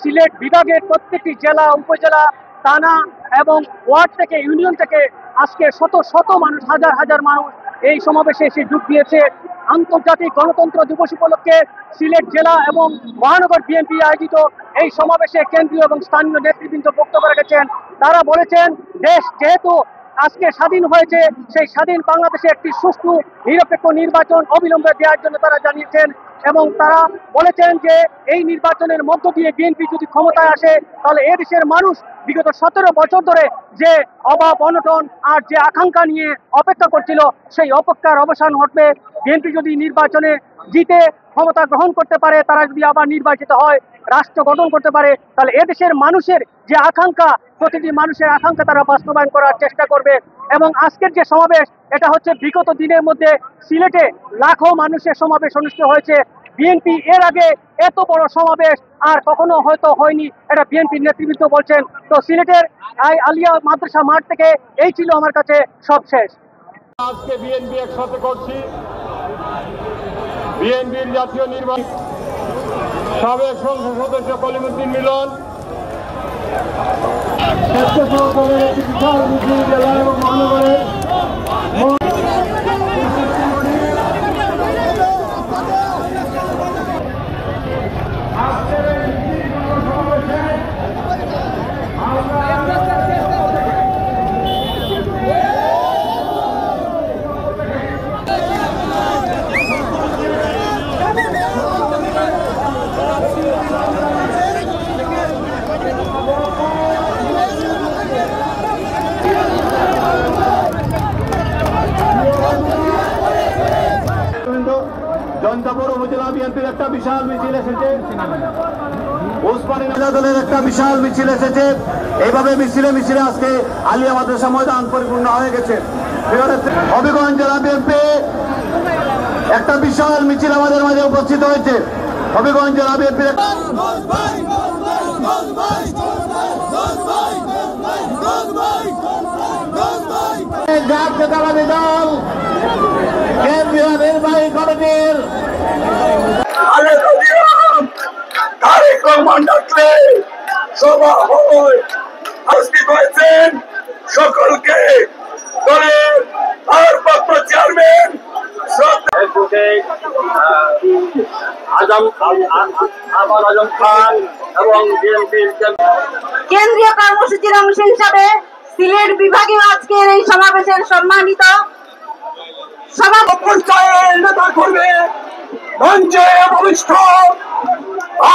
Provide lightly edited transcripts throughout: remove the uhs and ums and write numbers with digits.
সিলেট বিভাগের প্রত্যেকটি জেলা উপজেলা থানা এবং ওয়ার্ড থেকে ইউনিয়ন থেকে আজকে শত শত মানুষ, হাজার হাজার মানুষ এই সমাবেশে এসে যোগ দিয়েছে। আন্তর্জাতিক গণতন্ত্র দিবস উপলক্ষে সিলেট জেলা এবং মহানগর বিএনপি আয়োজিত এই সমাবেশে কেন্দ্রীয় এবং স্থানীয় নেতৃবৃন্দ বক্তব্য রেখেছেন। তারা বলেছেন, দেশ যেহেতু আজকে স্বাধীন হয়েছে, সেই স্বাধীন বাংলাদেশে একটি সুষ্ঠু নিরপেক্ষ নির্বাচন অবিলম্বে দেওয়ার জন্য তারা জানিয়েছেন এবং তারা বলেছেন যে এই নির্বাচনের মধ্য দিয়ে বিএনপি যদি ক্ষমতায় আসে তাহলে এদেশের মানুষ বিগত 17 বছর ধরে যে অভাব অনটন আর যে আকাঙ্ক্ষা নিয়ে অপেক্ষা করছিল সেই অপেক্ষার অবসান ঘটবে। বিএনপি যদি নির্বাচনে জিতে ক্ষমতা গ্রহণ করতে পারে, তারা যদি আবার নির্বাচিত হয়, রাষ্ট্র গঠন করতে পারে, তাহলে এদেশের মানুষের যে আকাঙ্ক্ষা, প্রতিটি মানুষের আকাঙ্ক্ষা তারা বাস্তবায়ন করার চেষ্টা করবে। এবং আজকের যে সমাবেশ, এটা হচ্ছে বিগত দিনের মধ্যে সিলেটে লাখো মানুষের সমাবেশ অনুষ্ঠিত হয়েছে। বিএনপি এর আগে এত বড় সমাবেশ আর কখনো হয়তো হয়নি, এটা বিএনপির নেতৃবৃন্দ বলছেন। তো সিলেটের আলিয়া মাদ্রাসা মাঠ থেকে এই ছিল আমার কাছে সব শেষ। আজকে বিএনপি একসাথে করছি, বিএনপির জাতীয় নির্বাহী সাবেক সংসদ সদস্য কলিমুদ্দিন মিলন, স্বেচ্ছাসেবকের একটি বিশাল মিছিল জেলা এবং মহানগরে জনতাপুর উপজেলা বিএনপির একটা বিশাল মিছিল এসেছে, ওসমানী দলের একটা বিশাল মিছিল এসেছে। এইভাবে মিছিলে মিছিলে আজকে আলিয়া মাদ্রাসা ময়দান পরিপূর্ণ হয়ে গেছে। হবিগঞ্জ জেলা বিএনপি একটা বিশাল মিছিল আমাদের মাঝে উপস্থিত হয়েছে। হবিগঞ্জ জেলা বিএনপির জাতীয়তাবাদী দল কেন্দ্রীয় নির্বাহী কমিটির তারেক রহমান ডাকলে সভা হয় আজকে হয়েছেন। সকলকে দলের ভারপ্রাপ্ত চেয়ারম্যান আজম খান এবং বিএনপির কেন্দ্রীয় কর্মসূচির অংশ হিসাবে সিলেট বিভাগীয় আজকের এই সমাবেশের সম্মানিত পর্যায়ের নেতা করবে মঞ্চে ভবিষ্ঠ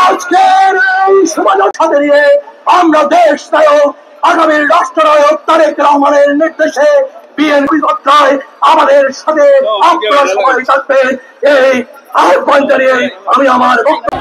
আজকের এই শোভাযাত্রা নিয়ে আমরা দেশ নায়ক আগামী রাষ্ট্রনায়ক তারেক রহমানের নির্দেশে বিএনপি যাত্রায় আমাদের সাথে আপনারা সবাই থাকবে এই আহ্বান জানিয়ে আমি আমার বক্তব্য